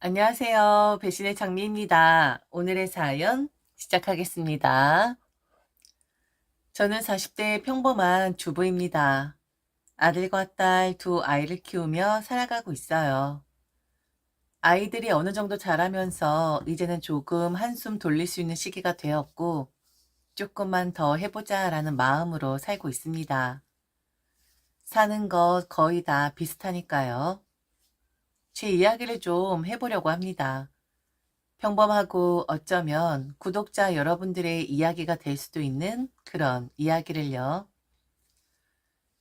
안녕하세요. 배신의 장미입니다. 오늘의 사연 시작하겠습니다. 저는 40대 평범한 주부입니다. 아들과 딸 두 아이를 키우며 살아가고 있어요. 아이들이 어느 정도 자라면서 이제는 조금 한숨 돌릴 수 있는 시기가 되었고, 조금만 더 해보자라는 마음으로 살고 있습니다. 사는 것 거의 다 비슷하니까요. 제 이야기를 좀 해보려고 합니다. 평범하고 어쩌면 구독자 여러분들의 이야기가 될 수도 있는 그런 이야기를요.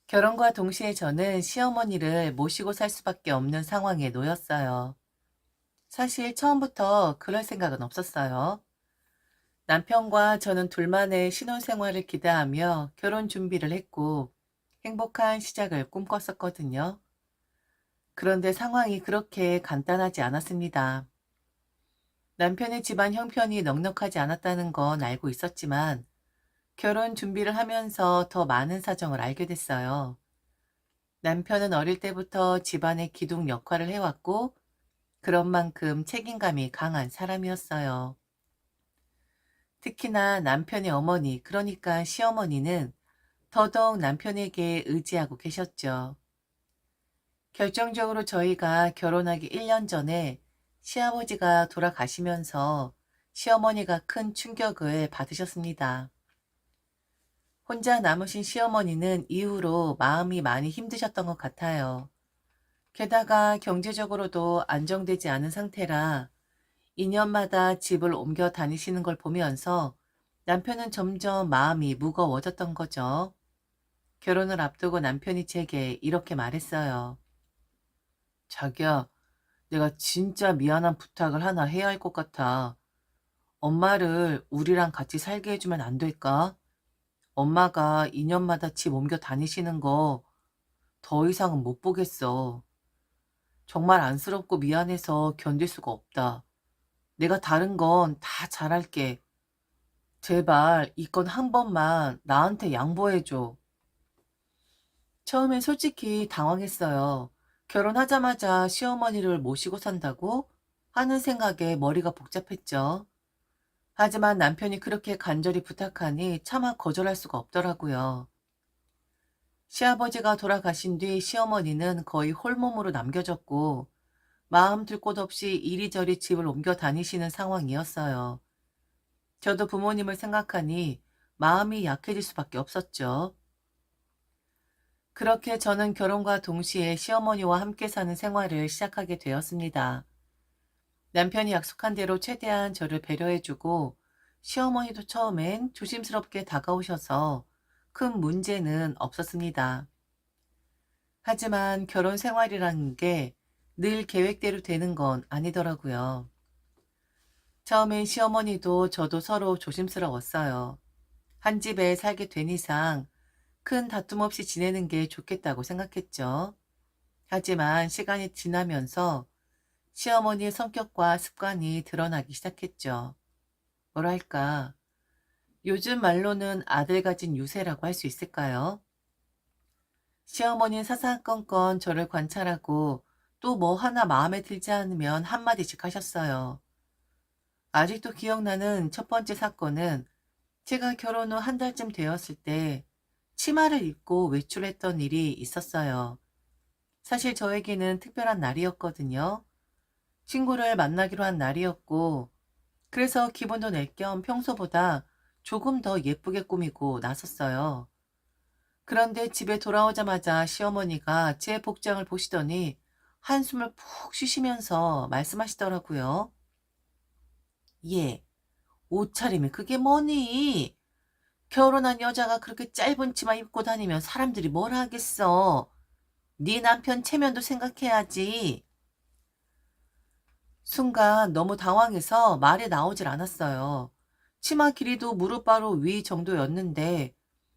결혼과 동시에 저는 시어머니를 모시고 살 수밖에 없는 상황에 놓였어요. 사실 처음부터 그럴 생각은 없었어요. 남편과 저는 둘만의 신혼생활을 기대하며 결혼 준비를 했고 행복한 시작을 꿈꿨었거든요. 그런데 상황이 그렇게 간단하지 않았습니다. 남편의 집안 형편이 넉넉하지 않았다는 건 알고 있었지만 결혼 준비를 하면서 더 많은 사정을 알게 됐어요. 남편은 어릴 때부터 집안의 기둥 역할을 해왔고 그런 만큼 책임감이 강한 사람이었어요. 특히나 남편의 어머니, 그러니까 시어머니는 더더욱 남편에게 의지하고 계셨죠. 결정적으로 저희가 결혼하기 1년 전에 시아버지가 돌아가시면서 시어머니가 큰 충격을 받으셨습니다. 혼자 남으신 시어머니는 이후로 마음이 많이 힘드셨던 것 같아요. 게다가 경제적으로도 안정되지 않은 상태라 2년마다 집을 옮겨 다니시는 걸 보면서 남편은 점점 마음이 무거워졌던 거죠. 결혼을 앞두고 남편이 제게 이렇게 말했어요. 자기야, 내가 진짜 미안한 부탁을 하나 해야 할 것 같아. 엄마를 우리랑 같이 살게 해주면 안 될까? 엄마가 2년마다 집 옮겨 다니시는 거 더 이상은 못 보겠어. 정말 안쓰럽고 미안해서 견딜 수가 없다. 내가 다른 건 다 잘할게. 제발 이 건 한 번만 나한테 양보해줘. 처음엔 솔직히 당황했어요. 결혼하자마자 시어머니를 모시고 산다고 하는 생각에 머리가 복잡했죠. 하지만 남편이 그렇게 간절히 부탁하니 차마 거절할 수가 없더라고요. 시아버지가 돌아가신 뒤 시어머니는 거의 홀몸으로 남겨졌고 마음 둘 곳 없이 이리저리 집을 옮겨 다니시는 상황이었어요. 저도 부모님을 생각하니 마음이 약해질 수밖에 없었죠. 그렇게 저는 결혼과 동시에 시어머니와 함께 사는 생활을 시작하게 되었습니다. 남편이 약속한 대로 최대한 저를 배려해주고 시어머니도 처음엔 조심스럽게 다가오셔서 큰 문제는 없었습니다. 하지만 결혼 생활이라는 게 늘 계획대로 되는 건 아니더라고요. 처음엔 시어머니도 저도 서로 조심스러웠어요. 한 집에 살게 된 이상 큰 다툼 없이 지내는 게 좋겠다고 생각했죠. 하지만 시간이 지나면서 시어머니의 성격과 습관이 드러나기 시작했죠. 뭐랄까, 요즘 말로는 아들 가진 유세라고 할 수 있을까요? 시어머니는 사사건건 저를 관찰하고 또 뭐 하나 마음에 들지 않으면 한마디씩 하셨어요. 아직도 기억나는 첫 번째 사건은 제가 결혼 후 한 달쯤 되었을 때 치마를 입고 외출했던 일이 있었어요. 사실 저에게는 특별한 날이었거든요. 친구를 만나기로 한 날이었고, 그래서 기분도 낼 겸 평소보다 조금 더 예쁘게 꾸미고 나섰어요. 그런데 집에 돌아오자마자 시어머니가 제 복장을 보시더니 한숨을 푹 쉬시면서 말씀하시더라고요. 얘, 옷차림이 그게 뭐니? 결혼한 여자가 그렇게 짧은 치마 입고 다니면 사람들이 뭘 하겠어? 네 남편 체면도 생각해야지. 순간 너무 당황해서 말이 나오질 않았어요. 치마 길이도 무릎 바로 위 정도였는데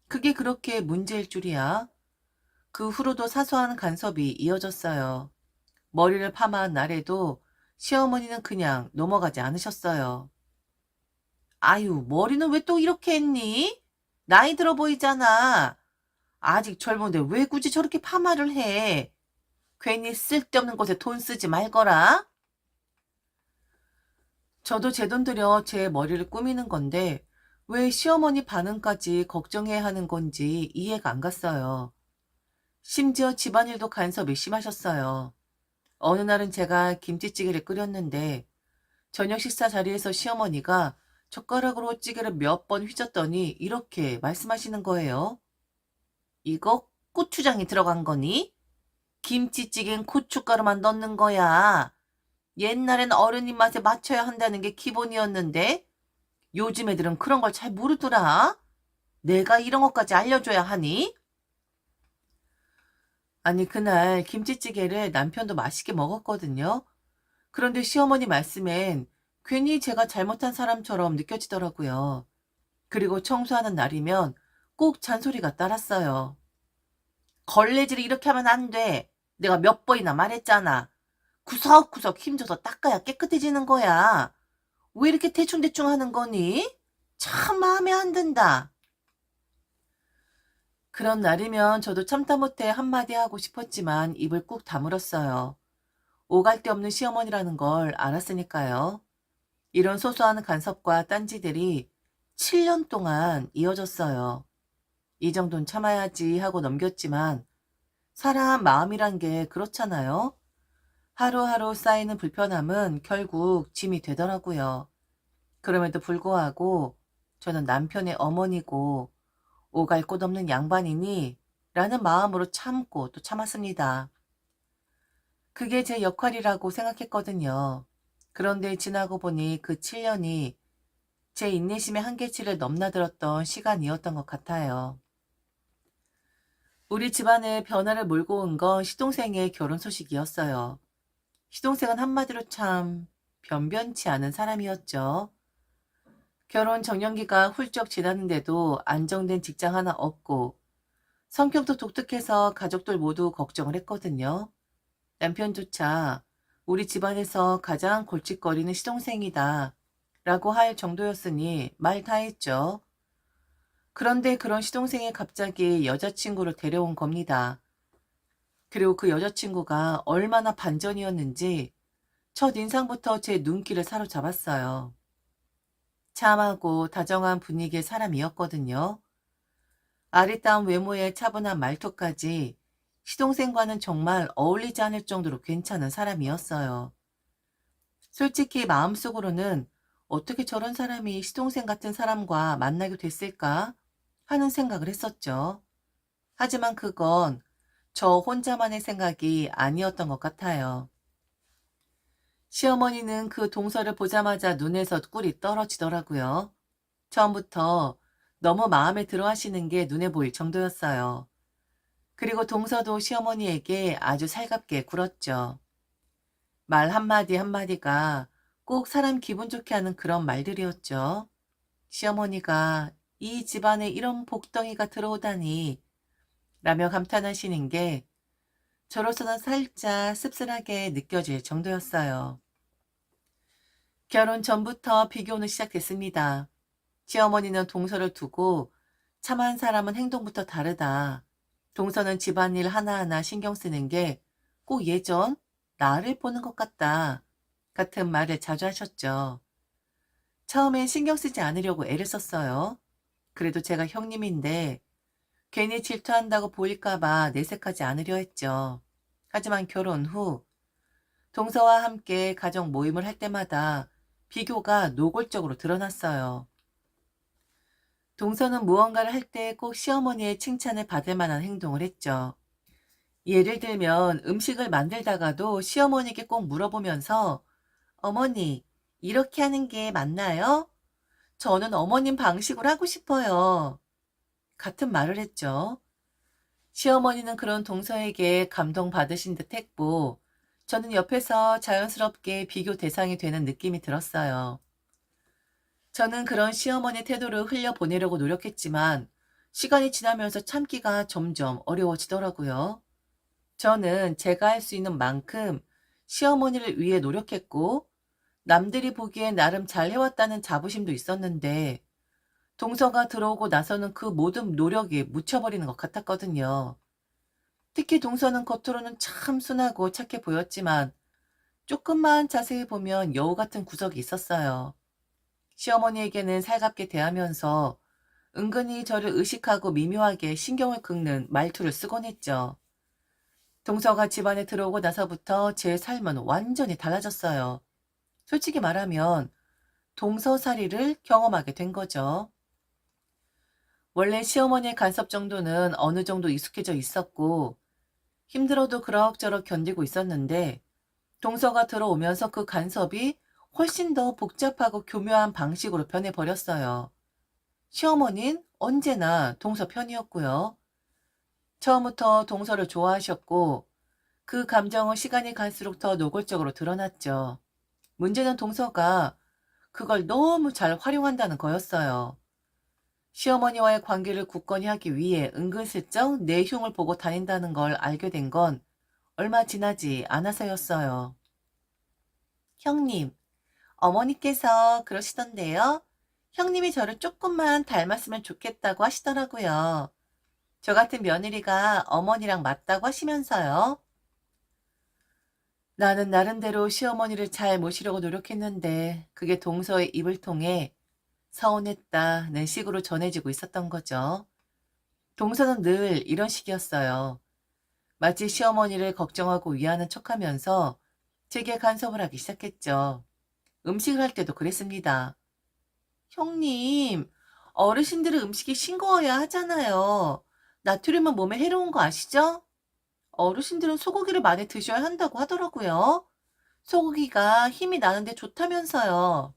그게 그렇게 문제일 줄이야. 그 후로도 사소한 간섭이 이어졌어요. 머리를 파마한 날에도 시어머니는 그냥 넘어가지 않으셨어요. 아유, 머리는 왜 또 이렇게 했니? 나이 들어 보이잖아. 아직 젊은데 왜 굳이 저렇게 파마를 해? 괜히 쓸데없는 곳에 돈 쓰지 말거라. 저도 제 돈 들여 제 머리를 꾸미는 건데 왜 시어머니 반응까지 걱정해야 하는 건지 이해가 안 갔어요. 심지어 집안일도 간섭이 심하셨어요. 어느 날은 제가 김치찌개를 끓였는데 저녁 식사 자리에서 시어머니가 젓가락으로 찌개를 몇 번 휘젓더니 이렇게 말씀하시는 거예요. 이거 고추장이 들어간 거니? 김치찌개엔 고춧가루만 넣는 거야. 옛날엔 어른 입맛에 맞춰야 한다는 게 기본이었는데 요즘 애들은 그런 걸 잘 모르더라. 내가 이런 것까지 알려줘야 하니? 아니, 그날 김치찌개를 남편도 맛있게 먹었거든요. 그런데 시어머니 말씀엔 괜히 제가 잘못한 사람처럼 느껴지더라고요. 그리고 청소하는 날이면 꼭 잔소리가 따랐어요. 걸레질을 이렇게 하면 안 돼. 내가 몇 번이나 말했잖아. 구석구석 힘줘서 닦아야 깨끗해지는 거야. 왜 이렇게 대충대충 하는 거니? 참 마음에 안 든다. 그런 날이면 저도 참다 못해 한마디 하고 싶었지만 입을 꾹 다물었어요. 오갈 데 없는 시어머니라는 걸 알았으니까요. 이런 소소한 간섭과 딴지들이 7년 동안 이어졌어요. 이 정도는 참아야지 하고 넘겼지만 사람 마음이란 게 그렇잖아요. 하루하루 쌓이는 불편함은 결국 짐이 되더라고요. 그럼에도 불구하고 저는 남편의 어머니고 오갈 곳 없는 양반이니 라는 마음으로 참고 또 참았습니다. 그게 제 역할이라고 생각했거든요. 그런데 지나고 보니 그 7년이 제 인내심의 한계치를 넘나들었던 시간이었던 것 같아요. 우리 집안에 변화를 몰고 온 건 시동생의 결혼 소식이었어요. 시동생은 한마디로 참 변변치 않은 사람이었죠. 결혼 정년기가 훌쩍 지났는데도 안정된 직장 하나 없고 성격도 독특해서 가족들 모두 걱정을 했거든요. 남편조차 우리 집안에서 가장 골칫거리는 시동생이다 라고 할 정도였으니 말 다 했죠. 그런데 그런 시동생이 갑자기 여자친구를 데려온 겁니다. 그리고 그 여자친구가 얼마나 반전이었는지 첫 인상부터 제 눈길을 사로잡았어요. 참하고 다정한 분위기의 사람이었거든요. 아리따운 외모에 차분한 말투까지 시동생과는 정말 어울리지 않을 정도로 괜찮은 사람이었어요. 솔직히 마음속으로는 어떻게 저런 사람이 시동생 같은 사람과 만나게 됐을까 하는 생각을 했었죠. 하지만 그건 저 혼자만의 생각이 아니었던 것 같아요. 시어머니는 그 동서를 보자마자 눈에서 꿀이 떨어지더라고요. 처음부터 너무 마음에 들어 하시는 게 눈에 보일 정도였어요. 그리고 동서도 시어머니에게 아주 살갑게 굴었죠. 말 한마디 한마디가 꼭 사람 기분 좋게 하는 그런 말들이었죠. 시어머니가 이 집안에 이런 복덩이가 들어오다니 라며 감탄하시는 게 저로서는 살짝 씁쓸하게 느껴질 정도였어요. 결혼 전부터 비교는 시작됐습니다. 시어머니는 동서를 두고 참한 사람은 행동부터 다르다. 동서는 집안일 하나하나 신경 쓰는 게 꼭 예전 나를 보는 것 같다. 같은 말을 자주 하셨죠. 처음엔 신경 쓰지 않으려고 애를 썼어요. 그래도 제가 형님인데 괜히 질투한다고 보일까봐 내색하지 않으려 했죠. 하지만 결혼 후 동서와 함께 가족 모임을 할 때마다 비교가 노골적으로 드러났어요. 동서는 무언가를 할 때 꼭 시어머니의 칭찬을 받을 만한 행동을 했죠. 예를 들면 음식을 만들다가도 시어머니께 꼭 물어보면서 어머니, 이렇게 하는 게 맞나요? 저는 어머님 방식으로 하고 싶어요. 같은 말을 했죠. 시어머니는 그런 동서에게 감동받으신 듯 했고, 저는 옆에서 자연스럽게 비교 대상이 되는 느낌이 들었어요. 저는 그런 시어머니 태도를 흘려보내려고 노력했지만, 시간이 지나면서 참기가 점점 어려워지더라고요. 저는 제가 할 수 있는 만큼 시어머니를 위해 노력했고, 남들이 보기엔 나름 잘 해왔다는 자부심도 있었는데, 동서가 들어오고 나서는 그 모든 노력이 묻혀버리는 것 같았거든요. 특히 동서는 겉으로는 참 순하고 착해 보였지만 조금만 자세히 보면 여우 같은 구석이 있었어요. 시어머니에게는 살갑게 대하면서 은근히 저를 의식하고 미묘하게 신경을 긁는 말투를 쓰곤 했죠. 동서가 집안에 들어오고 나서부터 제 삶은 완전히 달라졌어요. 솔직히 말하면 동서살이를 경험하게 된 거죠. 원래 시어머니의 간섭 정도는 어느 정도 익숙해져 있었고 힘들어도 그럭저럭 견디고 있었는데 동서가 들어오면서 그 간섭이 훨씬 더 복잡하고 교묘한 방식으로 변해버렸어요. 시어머니는 언제나 동서 편이었고요. 처음부터 동서를 좋아하셨고 그 감정은 시간이 갈수록 더 노골적으로 드러났죠. 문제는 동서가 그걸 너무 잘 활용한다는 거였어요. 시어머니와의 관계를 굳건히 하기 위해 은근슬쩍 내 흉을 보고 다닌다는 걸 알게 된 건 얼마 지나지 않아서였어요. 형님, 어머니께서 그러시던데요. 형님이 저를 조금만 닮았으면 좋겠다고 하시더라고요. 저 같은 며느리가 어머니랑 맞다고 하시면서요. 나는 나름대로 시어머니를 잘 모시려고 노력했는데 그게 동서의 입을 통해 서운했다는 식으로 전해지고 있었던 거죠. 동서는 늘 이런 식이었어요. 마치 시어머니를 걱정하고 위하는 척하면서 제게 간섭을 하기 시작했죠. 음식을 할 때도 그랬습니다. 형님, 어르신들은 음식이 싱거워야 하잖아요. 나트륨은 몸에 해로운 거 아시죠? 어르신들은 소고기를 많이 드셔야 한다고 하더라고요. 소고기가 힘이 나는데 좋다면서요.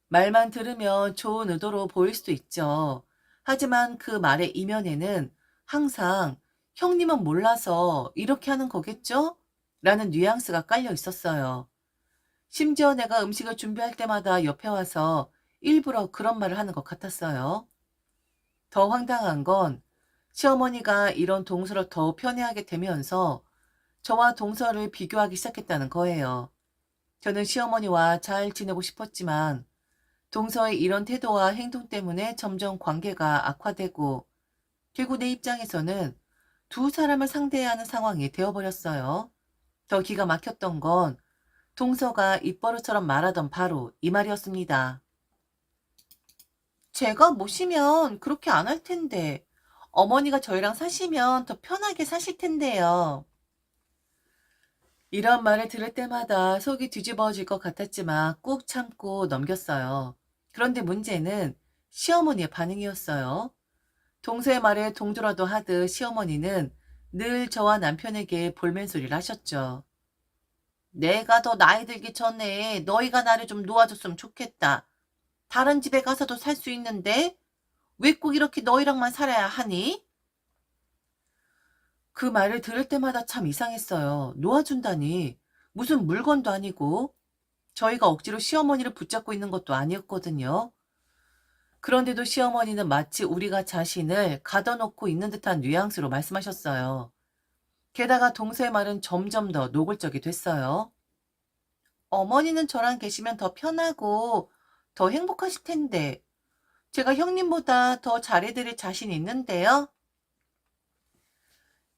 말만 들으면 좋은 의도로 보일 수도 있죠. 하지만 그 말의 이면에는 항상 형님은 몰라서 이렇게 하는 거겠죠? 라는 뉘앙스가 깔려 있었어요. 심지어 내가 음식을 준비할 때마다 옆에 와서 일부러 그런 말을 하는 것 같았어요. 더 황당한 건 시어머니가 이런 동서를 더 편애하게 되면서 저와 동서를 비교하기 시작했다는 거예요. 저는 시어머니와 잘 지내고 싶었지만 동서의 이런 태도와 행동 때문에 점점 관계가 악화되고 결국 내 입장에서는 두 사람을 상대해야 하는 상황이 되어버렸어요. 더 기가 막혔던 건 동서가 입버릇처럼 말하던 바로 이 말이었습니다. 제가 모시면 그렇게 안 할 텐데 어머니가 저희랑 사시면 더 편하게 사실 텐데요. 이런 말을 들을 때마다 속이 뒤집어질 것 같았지만 꾹 참고 넘겼어요. 그런데 문제는 시어머니의 반응이었어요. 동서의 말에 동조라도 하듯 시어머니는 늘 저와 남편에게 볼멘소리를 하셨죠. 내가 더 나이 들기 전에 너희가 나를 좀 놓아줬으면 좋겠다. 다른 집에 가서도 살 수 있는데 왜 꼭 이렇게 너희랑만 살아야 하니? 그 말을 들을 때마다 참 이상했어요. 놓아준다니. 무슨 물건도 아니고 저희가 억지로 시어머니를 붙잡고 있는 것도 아니었거든요. 그런데도 시어머니는 마치 우리가 자신을 가둬놓고 있는 듯한 뉘앙스로 말씀하셨어요. 게다가 동서의 말은 점점 더 노골적이 됐어요. 어머니는 저랑 계시면 더 편하고 더 행복하실 텐데 제가 형님보다 더 잘해드릴 자신 있는데요.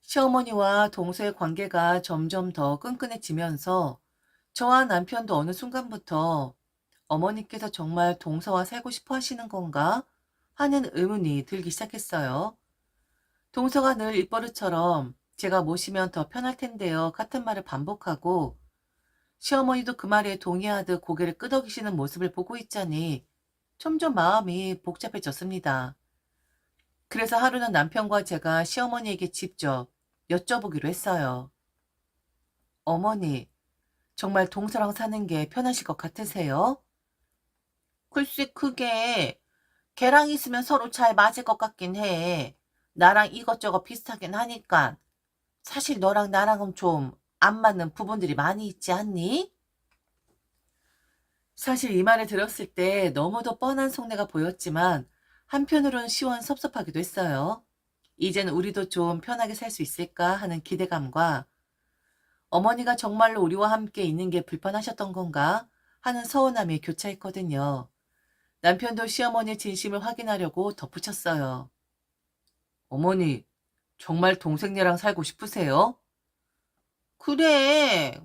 시어머니와 동서의 관계가 점점 더 끈끈해지면서 저와 남편도 어느 순간부터 어머니께서 정말 동서와 살고 싶어 하시는 건가 하는 의문이 들기 시작했어요. 동서가 늘 입버릇처럼 제가 모시면 더 편할 텐데요 같은 말을 반복하고 시어머니도 그 말에 동의하듯 고개를 끄덕이시는 모습을 보고 있자니 점점 마음이 복잡해졌습니다. 그래서 하루는 남편과 제가 시어머니에게 직접 여쭤보기로 했어요. 어머니, 정말 동서랑 사는 게 편하실 것 같으세요? 글쎄, 그게 걔랑 있으면 서로 잘 맞을 것 같긴 해. 나랑 이것저것 비슷하긴 하니까. 사실 너랑 나랑은 좀 안 맞는 부분들이 많이 있지 않니? 사실 이 말을 들었을 때 너무도 뻔한 속내가 보였지만 한편으론 시원섭섭하기도 했어요. 이젠 우리도 좀 편하게 살 수 있을까 하는 기대감과 어머니가 정말로 우리와 함께 있는 게 불편하셨던 건가 하는 서운함이 교차했거든요. 남편도 시어머니의 진심을 확인하려고 덧붙였어요. 어머니, 정말 동생네랑 살고 싶으세요? 그래.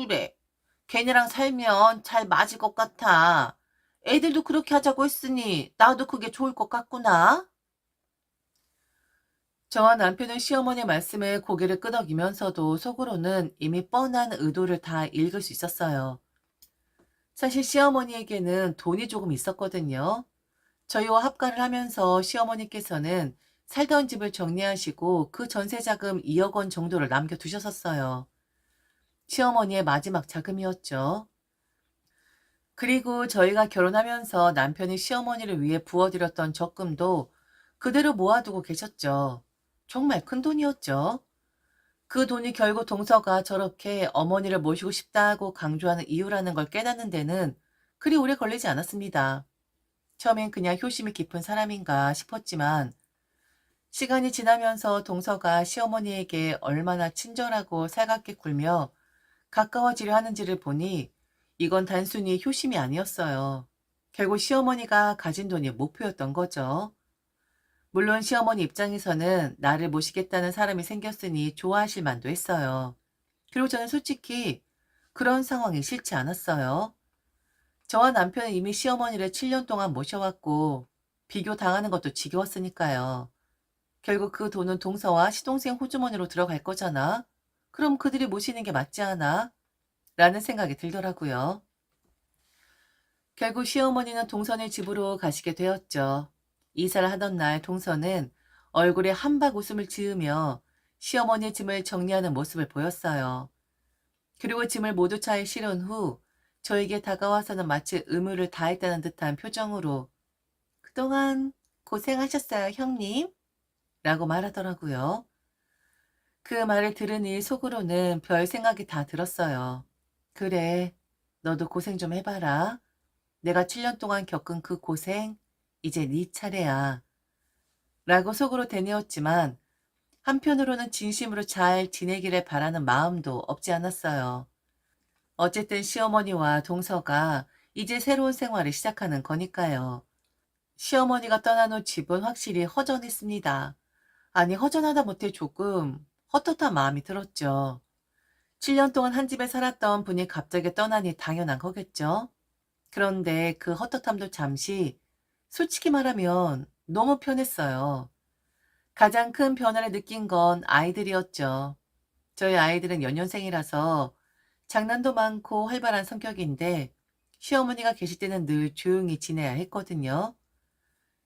그래. 걔네랑 살면 잘 맞을 것 같아. 애들도 그렇게 하자고 했으니 나도 그게 좋을 것 같구나. 저와 남편은 시어머니 말씀에 고개를 끄덕이면서도 속으로는 이미 뻔한 의도를 다 읽을 수 있었어요. 사실 시어머니에게는 돈이 조금 있었거든요. 저희와 합가를 하면서 시어머니께서는 살던 집을 정리하시고 그 전세자금 2억 원 정도를 남겨두셨었어요. 시어머니의 마지막 자금이었죠. 그리고 저희가 결혼하면서 남편이 시어머니를 위해 부어드렸던 적금도 그대로 모아두고 계셨죠. 정말 큰 돈이었죠. 그 돈이 결국 동서가 저렇게 어머니를 모시고 싶다고 강조하는 이유라는 걸 깨닫는 데는 그리 오래 걸리지 않았습니다. 처음엔 그냥 효심이 깊은 사람인가 싶었지만 시간이 지나면서 동서가 시어머니에게 얼마나 친절하고 살갑게 굴며 가까워지려 하는지를 보니 이건 단순히 효심이 아니었어요. 결국 시어머니가 가진 돈이 목표였던 거죠. 물론 시어머니 입장에서는 나를 모시겠다는 사람이 생겼으니 좋아하실 만도 했어요. 그리고 저는 솔직히 그런 상황이 싫지 않았어요. 저와 남편은 이미 시어머니를 7년 동안 모셔왔고 비교 당하는 것도 지겨웠으니까요. 결국 그 돈은 동서와 시동생 호주머니로 들어갈 거잖아. 그럼 그들이 모시는 게 맞지 않아? 라는 생각이 들더라고요. 결국 시어머니는 동선의 집으로 가시게 되었죠. 이사를 하던 날 동선은 얼굴에 한박 웃음을 지으며 시어머니의 짐을 정리하는 모습을 보였어요. 그리고 짐을 모두 차에 실은 후 저에게 다가와서는 마치 의무를 다했다는 듯한 표정으로 그동안 고생하셨어요, 형님. 라고 말하더라고요. 그 말을 들으니 속으로는 별 생각이 다 들었어요. 그래, 너도 고생 좀 해봐라. 내가 7년 동안 겪은 그 고생, 이제 네 차례야. 라고 속으로 되뇌었지만 한편으로는 진심으로 잘 지내기를 바라는 마음도 없지 않았어요. 어쨌든 시어머니와 동서가 이제 새로운 생활을 시작하는 거니까요. 시어머니가 떠난 후 집은 확실히 허전했습니다. 아니, 허전하다 못해 조금 헛헛한 마음이 들었죠. 7년 동안 한 집에 살았던 분이 갑자기 떠나니 당연한 거겠죠. 그런데 그 헛헛함도 잠시, 솔직히 말하면 너무 편했어요. 가장 큰 변화를 느낀 건 아이들이었죠. 저희 아이들은 연년생이라서 장난도 많고 활발한 성격인데 시어머니가 계실 때는 늘 조용히 지내야 했거든요.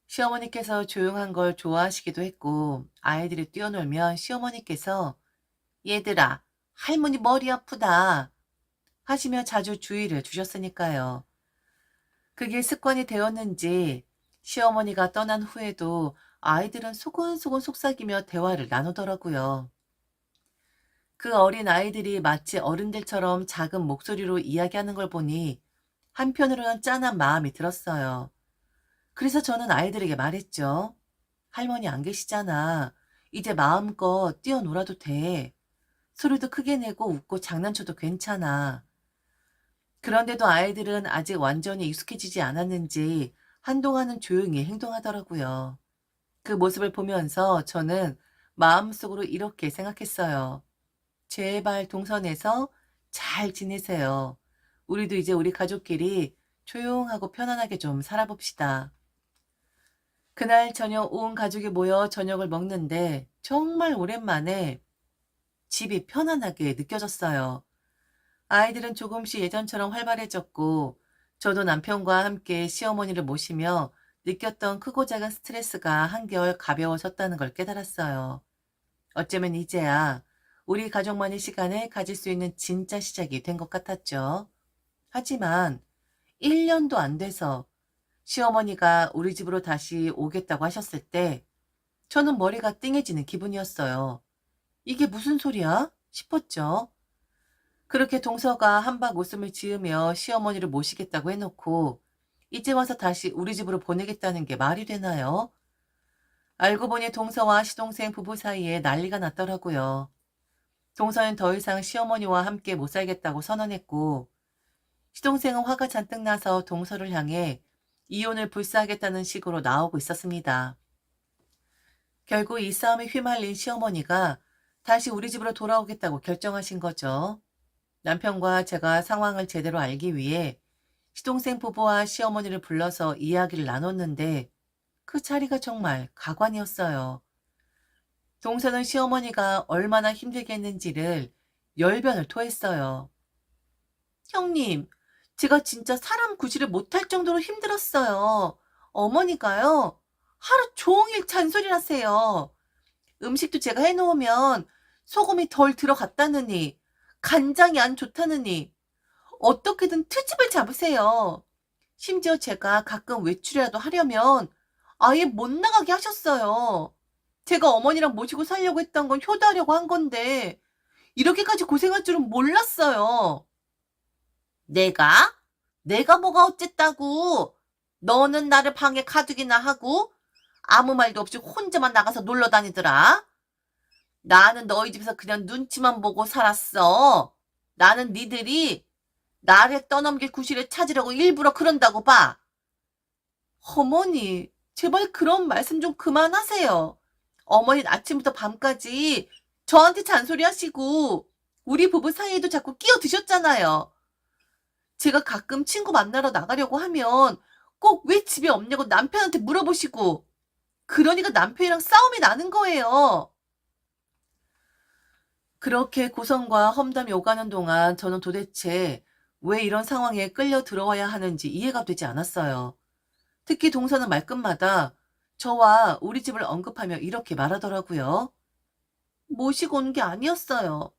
시어머니께서 조용한 걸 좋아하시기도 했고 아이들이 뛰어놀면 시어머니께서 얘들아, 할머니 머리 아프다 하시며 자주 주의를 주셨으니까요. 그게 습관이 되었는지 시어머니가 떠난 후에도 아이들은 소곤소곤 속삭이며 대화를 나누더라고요. 그 어린 아이들이 마치 어른들처럼 작은 목소리로 이야기하는 걸 보니 한편으로는 짠한 마음이 들었어요. 그래서 저는 아이들에게 말했죠. 할머니 안 계시잖아. 이제 마음껏 뛰어놀아도 돼. 소리도 크게 내고 웃고 장난쳐도 괜찮아. 그런데도 아이들은 아직 완전히 익숙해지지 않았는지 한동안은 조용히 행동하더라고요. 그 모습을 보면서 저는 마음속으로 이렇게 생각했어요. 제발 동선에서 잘 지내세요. 우리도 이제 우리 가족끼리 조용하고 편안하게 좀 살아봅시다. 그날 저녁 온 가족이 모여 저녁을 먹는데 정말 오랜만에 집이 편안하게 느껴졌어요. 아이들은 조금씩 예전처럼 활발해졌고 저도 남편과 함께 시어머니를 모시며 느꼈던 크고 작은 스트레스가 한결 가벼워졌다는 걸 깨달았어요. 어쩌면 이제야 우리 가족만의 시간을 가질 수 있는 진짜 시작이 된 것 같았죠. 하지만 1년도 안 돼서 시어머니가 우리 집으로 다시 오겠다고 하셨을 때 저는 머리가 띵해지는 기분이었어요. 이게 무슨 소리야? 싶었죠. 그렇게 동서가 한박 웃음을 지으며 시어머니를 모시겠다고 해놓고 이제 와서 다시 우리 집으로 보내겠다는 게 말이 되나요? 알고 보니 동서와 시동생 부부 사이에 난리가 났더라고요. 동서는 더 이상 시어머니와 함께 못 살겠다고 선언했고 시동생은 화가 잔뜩 나서 동서를 향해 이혼을 불사하겠다는 식으로 나오고 있었습니다. 결국 이 싸움에 휘말린 시어머니가 다시 우리 집으로 돌아오겠다고 결정하신 거죠. 남편과 제가 상황을 제대로 알기 위해 시동생 부부와 시어머니를 불러서 이야기를 나눴는데 그 자리가 정말 가관이었어요. 동서는 시어머니가 얼마나 힘들겠는지를 열변을 토했어요. 형님, 제가 진짜 사람 구실을 못할 정도로 힘들었어요. 어머니가요, 하루 종일 잔소리를 하세요. 음식도 제가 해놓으면 소금이 덜 들어갔다느니, 간장이 안 좋다느니, 어떻게든 트집을 잡으세요. 심지어 제가 가끔 외출이라도 하려면 아예 못 나가게 하셨어요. 제가 어머니랑 모시고 살려고 했던 건 효도하려고 한 건데, 이렇게까지 고생할 줄은 몰랐어요. 내가? 내가 뭐가 어쨌다고? 너는 나를 방에 가두기나 하고 아무 말도 없이 혼자만 나가서 놀러 다니더라. 나는 너희 집에서 그냥 눈치만 보고 살았어. 나는 니들이 나를 떠넘길 구실을 찾으려고 일부러 그런다고 봐. 어머니, 제발 그런 말씀 좀 그만하세요. 어머니는 아침부터 밤까지 저한테 잔소리하시고 우리 부부 사이에도 자꾸 끼어드셨잖아요. 제가 가끔 친구 만나러 나가려고 하면 꼭 왜 집에 없냐고 남편한테 물어보시고 그러니까 남편이랑 싸움이 나는 거예요. 그렇게 고성과 험담이 오가는 동안 저는 도대체 왜 이런 상황에 끌려 들어와야 하는지 이해가 되지 않았어요. 특히 동서는 말끝마다 저와 우리 집을 언급하며 이렇게 말하더라고요. 모시고 온 게 아니었어요.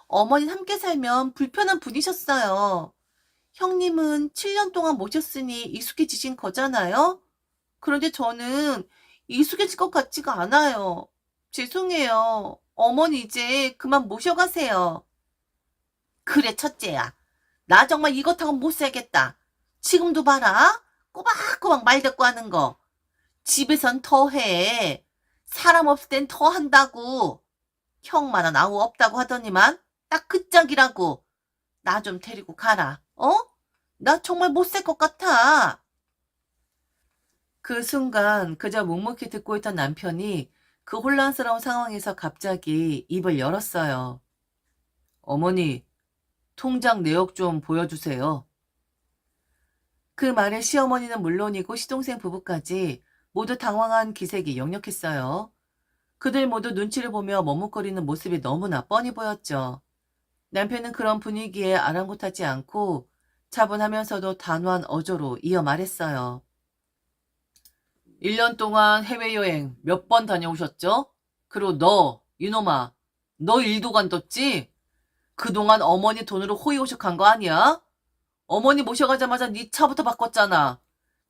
어머니는 함께 살면 불편한 분이셨어요. 형님은 7년 동안 모셨으니 익숙해지신 거잖아요? 그런데 저는 익숙해질 것 같지가 않아요. 죄송해요. 어머니 이제 그만 모셔가세요. 그래, 첫째야. 나 정말 이것하고 못 살겠다. 지금도 봐라. 꼬박꼬박 말 대꾸 하는 거. 집에선 더 해. 사람 없을 땐 더 한다고. 형만은 아무 없다고 하더니만 딱 그 짝이라고. 나 좀 데리고 가라. 어? 나 정말 못 살 것 같아. 그 순간 그저 묵묵히 듣고 있던 남편이 그 혼란스러운 상황에서 갑자기 입을 열었어요. 어머니, 통장 내역 좀 보여주세요. 그 말에 시어머니는 물론이고 시동생 부부까지 모두 당황한 기색이 역력했어요. 그들 모두 눈치를 보며 머뭇거리는 모습이 너무나 뻔히 보였죠. 남편은 그런 분위기에 아랑곳하지 않고 차분하면서도 단호한 어조로 이어 말했어요. 1년 동안 해외여행 몇 번 다녀오셨죠? 그리고 너, 이놈아, 너 일도 관뒀지? 그동안 어머니 돈으로 호의호식한 거 아니야? 어머니 모셔가자마자 네 차부터 바꿨잖아.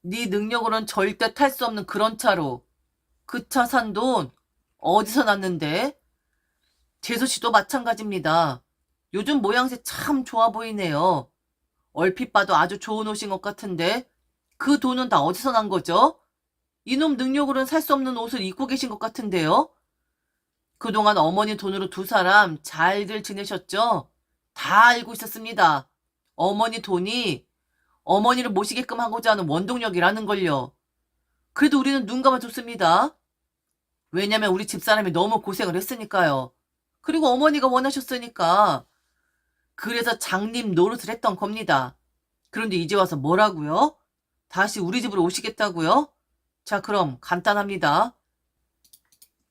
네 능력으로는 절대 탈 수 없는 그런 차로. 그 차 산 돈 어디서 났는데? 재수 씨도 마찬가지입니다. 요즘 모양새 참 좋아 보이네요. 얼핏 봐도 아주 좋은 옷인 것 같은데 그 돈은 다 어디서 난 거죠? 이놈 능력으로는 살 수 없는 옷을 입고 계신 것 같은데요? 그동안 어머니 돈으로 두 사람 잘들 지내셨죠? 다 알고 있었습니다. 어머니 돈이 어머니를 모시게끔 하고자 하는 원동력이라는 걸요. 그래도 우리는 눈 감아줬습니다. 왜냐면 우리 집사람이 너무 고생을 했으니까요. 그리고 어머니가 원하셨으니까. 그래서 장님 노릇을 했던 겁니다. 그런데 이제 와서 뭐라고요? 다시 우리 집으로 오시겠다고요? 자, 그럼 간단합니다.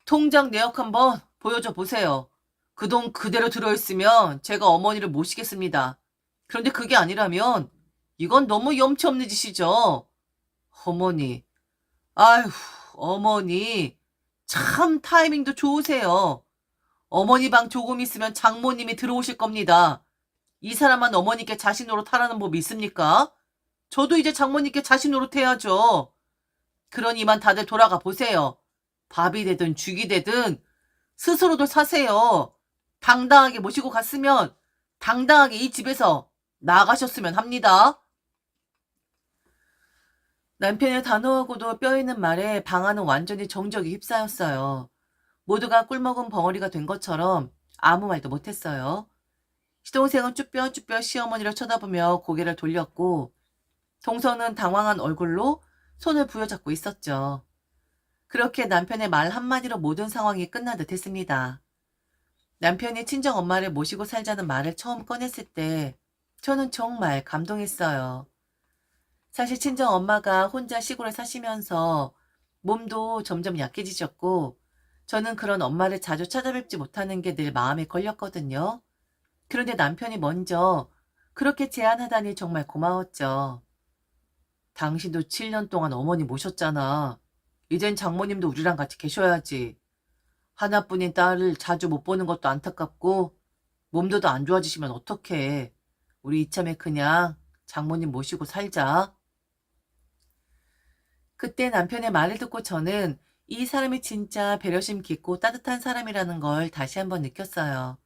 통장 내역 한번 보여줘 보세요. 그 돈 그대로 들어있으면 제가 어머니를 모시겠습니다. 그런데 그게 아니라면 이건 너무 염치 없는 짓이죠. 어머니, 아휴, 어머니, 참 타이밍도 좋으세요. 어머니 방 조금 있으면 장모님이 들어오실 겁니다. 이 사람만 어머니께 자신 노릇하라는 법이 있습니까? 저도 이제 장모님께 자신 노릇해야죠. 그러니만 다들 돌아가 보세요. 밥이 되든 죽이 되든 스스로도 사세요. 당당하게 모시고 갔으면 당당하게 이 집에서 나가셨으면 합니다. 남편의 단호하고도 뼈있는 말에 방아는 완전히 정적이 휩싸였어요. 모두가 꿀먹은 벙어리가 된 것처럼 아무 말도 못했어요. 시동생은 쭈뼛쭈뼛 시어머니를 쳐다보며 고개를 돌렸고 동서는 당황한 얼굴로 손을 부여잡고 있었죠. 그렇게 남편의 말 한마디로 모든 상황이 끝난 듯 했습니다. 남편이 친정 엄마를 모시고 살자는 말을 처음 꺼냈을 때 저는 정말 감동했어요. 사실 친정 엄마가 혼자 시골에 사시면서 몸도 점점 약해지셨고 저는 그런 엄마를 자주 찾아뵙지 못하는 게 늘 마음에 걸렸거든요. 그런데 남편이 먼저 그렇게 제안하다니 정말 고마웠죠. 당신도 7년 동안 어머니 모셨잖아. 이젠 장모님도 우리랑 같이 계셔야지. 하나뿐인 딸을 자주 못 보는 것도 안타깝고 몸도 더 안 좋아지시면 어떡해. 우리 이참에 그냥 장모님 모시고 살자. 그때 남편의 말을 듣고 저는 이 사람이 진짜 배려심 깊고 따뜻한 사람이라는 걸 다시 한번 느꼈어요.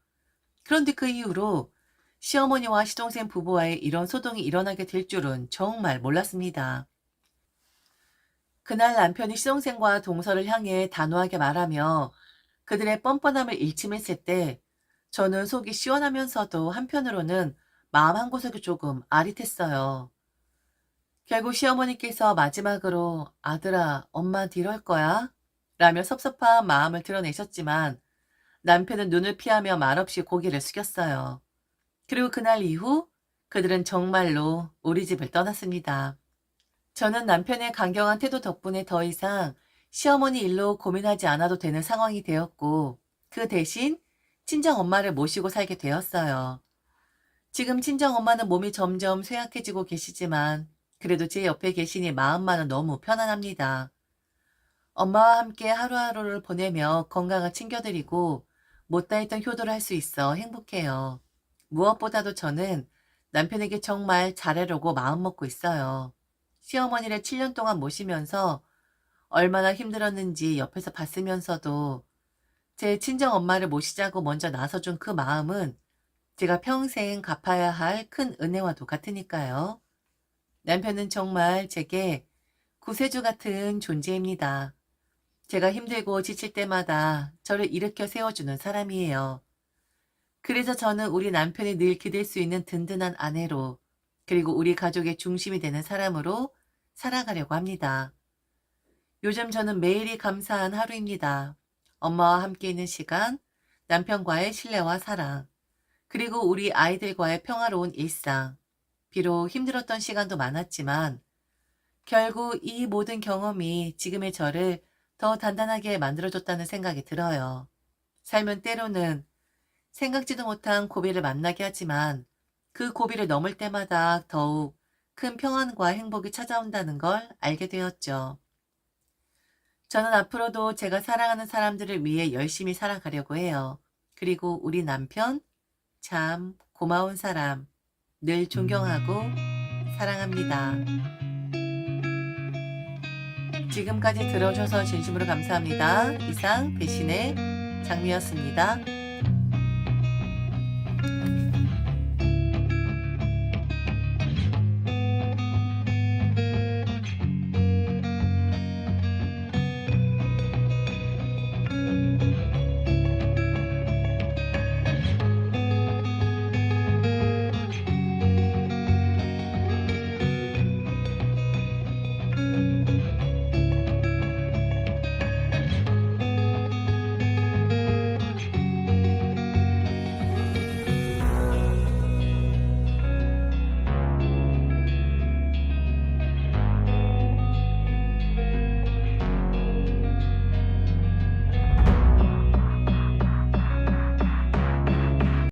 그런데 그 이후로 시어머니와 시동생 부부와의 이런 소동이 일어나게 될 줄은 정말 몰랐습니다. 그날 남편이 시동생과 동서를 향해 단호하게 말하며 그들의 뻔뻔함을 일침했을 때 저는 속이 시원하면서도 한편으로는 마음 한구석이 조금 아릿했어요. 결국 시어머니께서 마지막으로 아들아, 엄마한테 이럴 거야? 라며 섭섭한 마음을 드러내셨지만 남편은 눈을 피하며 말없이 고개를 숙였어요. 그리고 그날 이후 그들은 정말로 우리 집을 떠났습니다. 저는 남편의 강경한 태도 덕분에 더 이상 시어머니 일로 고민하지 않아도 되는 상황이 되었고 그 대신 친정 엄마를 모시고 살게 되었어요. 지금 친정 엄마는 몸이 점점 쇠약해지고 계시지만 그래도 제 옆에 계시니 마음만은 너무 편안합니다. 엄마와 함께 하루하루를 보내며 건강을 챙겨드리고 못다 했던 효도를 할 수 있어 행복해요. 무엇보다도 저는 남편에게 정말 잘하려고 마음먹고 있어요. 시어머니를 7년 동안 모시면서 얼마나 힘들었는지 옆에서 봤으면서도 제 친정 엄마를 모시자고 먼저 나서준 그 마음은 제가 평생 갚아야 할 큰 은혜와도 같으니까요. 남편은 정말 제게 구세주 같은 존재입니다. 제가 힘들고 지칠 때마다 저를 일으켜 세워주는 사람이에요. 그래서 저는 우리 남편이 늘 기댈 수 있는 든든한 아내로, 그리고 우리 가족의 중심이 되는 사람으로 살아가려고 합니다. 요즘 저는 매일이 감사한 하루입니다. 엄마와 함께 있는 시간, 남편과의 신뢰와 사랑, 그리고 우리 아이들과의 평화로운 일상. 비록 힘들었던 시간도 많았지만 결국 이 모든 경험이 지금의 저를 더 단단하게 만들어줬다는 생각이 들어요. 삶은 때로는 생각지도 못한 고비를 만나게 하지만 그 고비를 넘을 때마다 더욱 큰 평안과 행복이 찾아온다는 걸 알게 되었죠. 저는 앞으로도 제가 사랑하는 사람들을 위해 열심히 살아가려고 해요. 그리고 우리 남편, 참 고마운 사람, 늘 존경하고 사랑합니다. 지금까지 들어주셔서 진심으로 감사합니다. 이상 배신의 장미였습니다.